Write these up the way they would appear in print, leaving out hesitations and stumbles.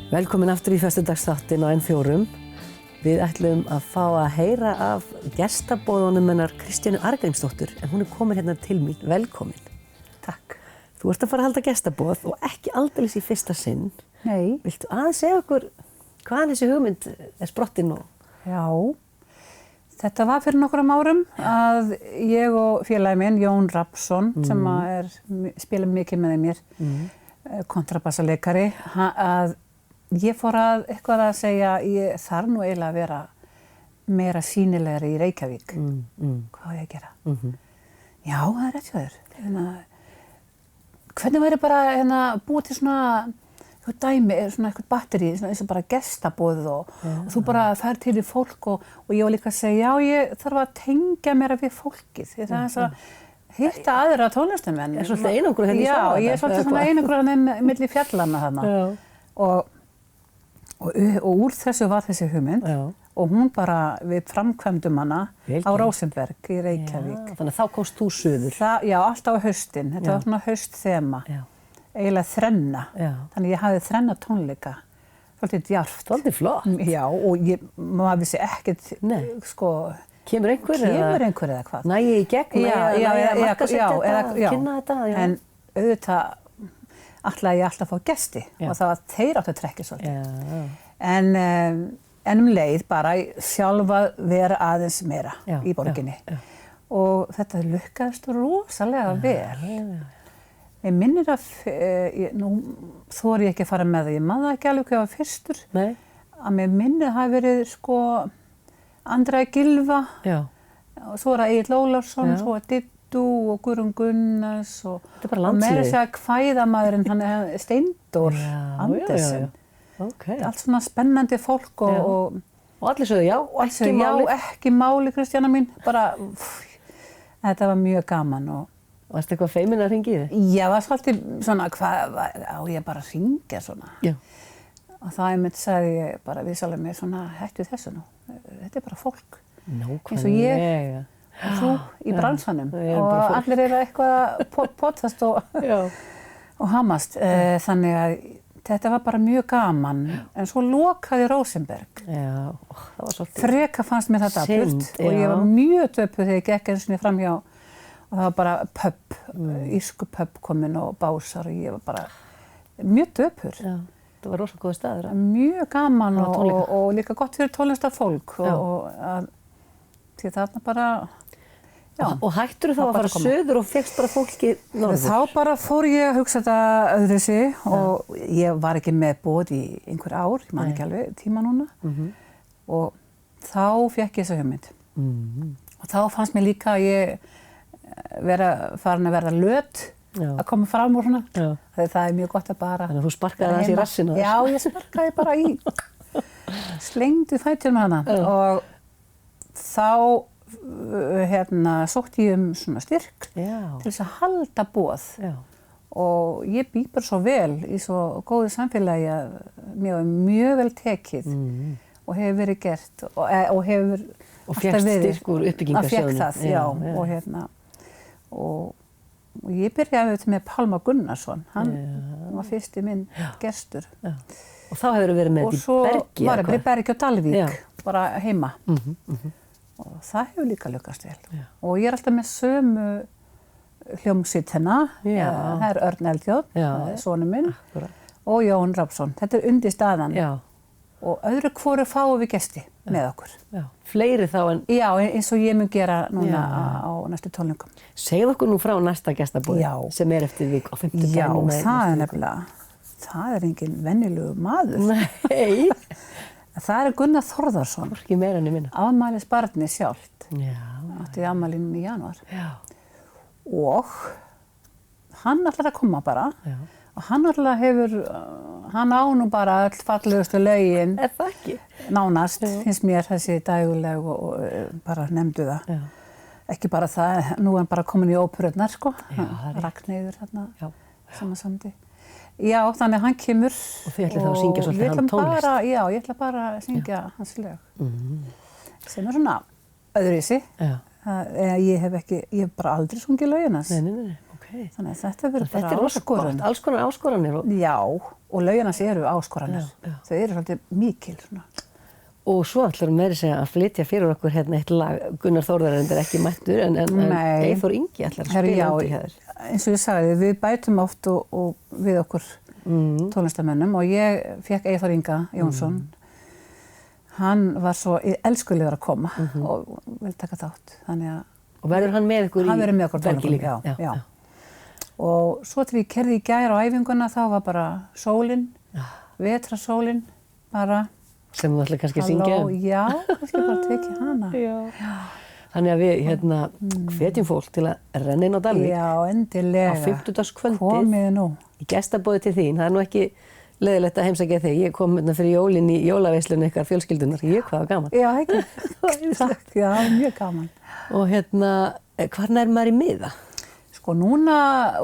Velkomin aftur í föstudagsþáttinn á N4. Við ætlum að fá að heyra af gestaboðunum hennar Kristjánu Arngrímsdóttur, en hún komin hérna til mín. Velkomin. Takk. Þú ert að fara að halda gestaboð og ekki aldeilis í fyrsta sinn. Nei. Viltu aðeins segja okkur hvaðan þessi hugmynd spottin nú? Já, þetta var fyrir nokkrum árum að ég og félagi minn, Jón Rafnsson, sem spila mikið með mér, kontrabassaleikari, að ég fór að eitthvað að segja, ég þarf nú eiginlega að vera meira sýnilegri í Reykjavík. Hvað á ég að gera? Já, það er rétt hjá þér. Hvernig væri bara búið til svona dæmi, svona eitthvað batteri, eins og bara gestaboð og þú bara fer til í fólk og ég var líka að segja, já, ég þarf að tengja meira við fólkið. Það er þess að hitta aðra tónlistarmenn. Er svolítið einangrur henni í staðar? Já, ég er svolítið svona einangrur henni milli fjallanna þarna. Og úr þessu var þessi hugmynd og hún bara, við framkvæmdum hana á Rósenberg í Reykjavík. Já, þannig að þá komst þú suður. Já, alltaf á haustin. Þetta var svona haustþema. Eiginlega þrenna. Þannig ég hafði þrenna tónleika. Svolítið djarft. Svolítið flott. Já, og maður vissi ekkert, sko... Kemur einhver eða hvað? Nægi í gegn, markasetja þetta, kynna þetta? En auðvitað ætlaði ég alltaf að fá gesti og það var þeir áttu að trekkja svolítið. En leið bara sjálf að vera aðeins meira í borginni. Og þetta lukkaðist rosalega vel. Ég minnir að, nú þori ég ekki að fara með það, ég man það ekki alveg hvað ég var fyrstur, að mér minnir hafi verið sko Andra Gylfa, og svo það Egill Ólafsson, svo Dittu og Guðrún Gunnars og meira að segja kvæðamaðurinn, hann er Steindór Andersen. Þetta er allt svona spennandi fólk og allir sögðu já, ekki máli. Já, ekki máli, Kristjána mín, bara, þetta var mjög gaman og varstu eitthvað feimin að hringja í þig? Já, það var svolítið svona, á ég bara að hringja svona. Já. Og það einmitt sagði ég bara viðsalega mér svona, hættu þessu nú. Þetta er bara fólk. Nákvæmlega. Eins og ég og þú í bransanum. Og allir eru eitthvað potast og hamast. Þannig að þetta var bara mjög gaman. En svo lokaði Rósenberg. Já, það var svolítið. Freka fannst mér þetta dapurt og ég var mjög döpuð þegar ég gekk einu sinni framhjá. Og það var bara pub, írsku pub komin og básar og ég var bara mjög döpur. Já, það var rosalega góður staður. Mjög gaman og líka gott fyrir tónlistarfólk því þarna bara, já. Og hættur þá að fara söður og fékkst bara fólki norður? Þá bara fór ég að hugsa þetta öðruvísi og ég var ekki með boð í einhver ár, ég man ekki alveg tíma núna. Og þá fékk ég þessa hugmynd. Og þá fannst mér líka að ég farin að verða löt að koma fram úr svona. Það er mjög gott að bara... Þannig að þú sparkaði aðeins í rassinu? Já, ég sparkaði bara í. Slengdi fætur með hana. Og þá sótti ég svona styrk til þess að halda boð. Og ég bý bara svo vel í svo góðu samfélagi að mér var mjög vel tekið og hefur verið gert og hefur og fékkst styrk úr uppbyggingarsjóðnum. Fékk það, já. Og ég byrjaði með Pálma Gunnarsson, hann var fyrsti minn gestur. Og þá hefur verið með í Bergi? Og svo var ég í Bergi og Dalvík, bara heima. Og það hefur líka lukkast vel. Og ég er alltaf með sömu hljómsveit hennar, það er Örn Eldjárn, sonur minn, og Jón Rafnsson. Þetta er undir staðan. Og öðru hvoru fáum við gesti með okkur. Já, fleiri þá en... Já, eins og ég mun gera núna á næstu tónleikum. Segðu okkur nú frá næsta gestaboði sem er eftir vik á 5. Já, það er nefnilega, það er engin venjulegur maður. Nei. Það er Gunnar Þórðarsson. Ekki meira en ég minna. Afmælisbarnið sjálft. Já. Átti afmælinu í janúar. Já. Og hann ætlar að koma bara. Já. Og hann alltaf hann á nú bara öll fallegustu lögin. Er það ekki? Nánast, finnst mér þessi dæguleg og bara nefndu það. Já. Ekki bara það, nú er hann bara komin í óperurnar, sko. Ragnheiður þarna, sem að samdi. Já, þannig að hann kemur. Og þið ætlið þá að syngja svolítið hann tónlist? Já, ég ætla bara að syngja hans lög. Sem er svona öðruvísi. Já. Ég hef bara aldrei sungið lögin hans. Nei. Okay. Þannig að þetta verður bara áskorun. Alls konar áskoranir. Já, og lögin hans eru áskoranir. Þau eru svolítið mikil svona. Og svo ætlar meira að segja að flytja fyrir okkur hérna eitt lag, Gunnar Þórðar er ekki mættur, en Eyþór Ingi ætlar að spila undir hér. Eins og ég sagði, við bætum oft og við okkur tónlistarmönnum og ég fékk Eyþór Inga Jónsson. Hann var svo elskulegur að koma og vil taka þátt. Og verður hann með ykkur hann verður með okkur tónleikum líka? Já. Og svo þegar ég keyrði í gær á æfinguna þá var bara sólin, vetrasólin bara. Sem þú ætlar kannski að syngja um. Já, kannski bara tekið hana. Já. Þannig að við hvetjum fólk til að renna inn á Dalvík. Já, endilega. Á 50-dagskvöldið. Komið nú. Í gestaboði til þín. Það er nú ekki leiðilegt að heimsækja þig. Ég kom fyrir jólin í jólaveislunni ykkar fjölskyldunar. Hvað var gaman. Já, ekki. Takk, já, mjög gaman. Og hvar nær maður í miða? Sko, núna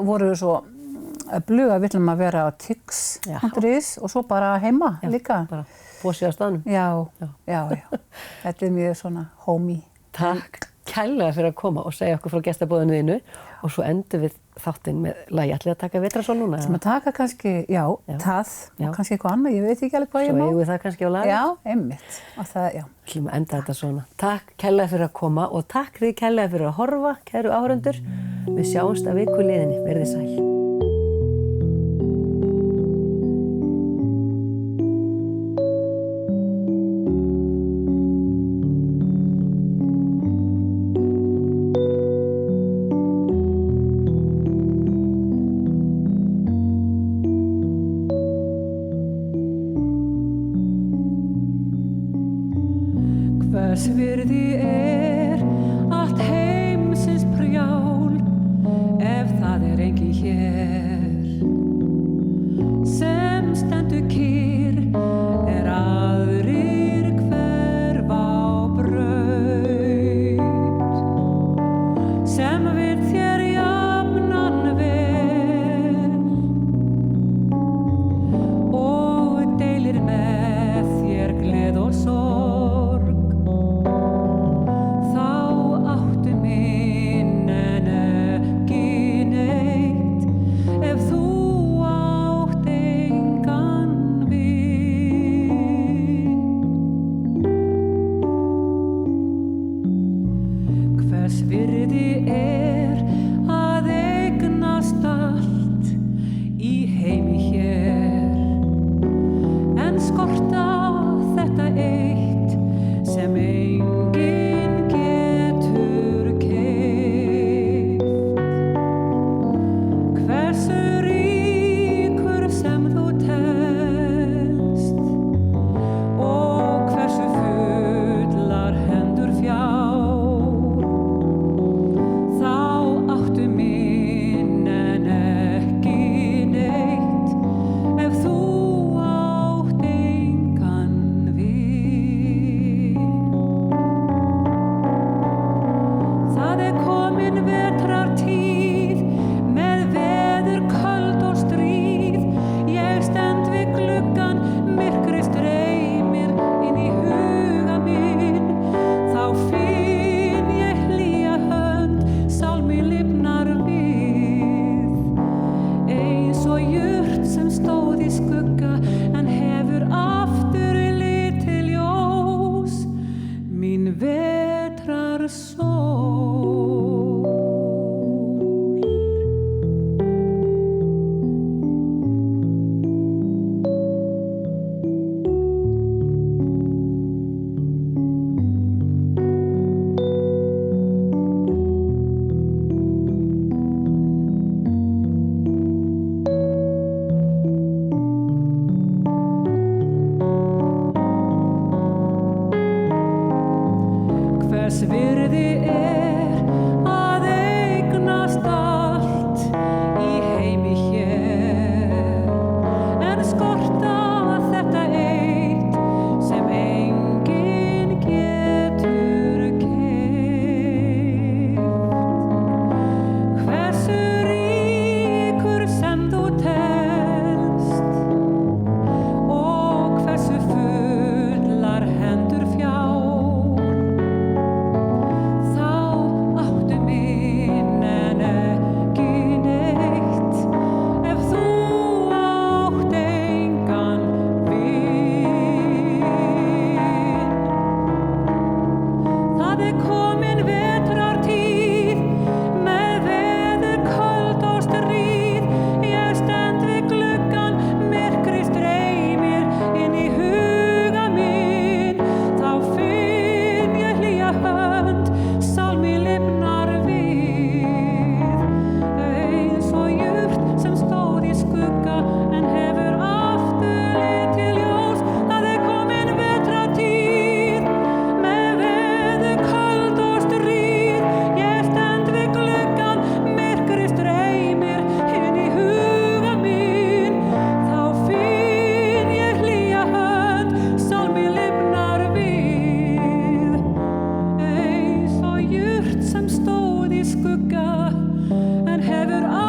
voru við svo bluga við ætlum að vera á tix.is og svo bara heima líka. Bara fósið á staðnum. Já. Þetta er mjög svona homey. Takk kærlega fyrir að koma og segja okkur frá gestaboðinu þínu og svo endum við þáttinn með lagi. Ætlið að taka Vetrarson núna? Sem að taka kannski, það og kannski eitthvað annað, ég veit ekki alveg hvað ég má. Svo eigum við það kannski á lagi? Já, einmitt. Það, ætlum að enda þetta svona. Takk kærlega fyrir að koma og takk þið kærlega fyrir að horfa, kæru áhorfendur. Við sjáumst að viku liðinni. Verðið sæl. Hvers virði allt heimsins prjál ef það enginn hér sem stendur kyrr aðrir hverfa á braut sem vill þér jafnan vel og deilir með þér gleð og sorg. Hvers virði syngja en hefur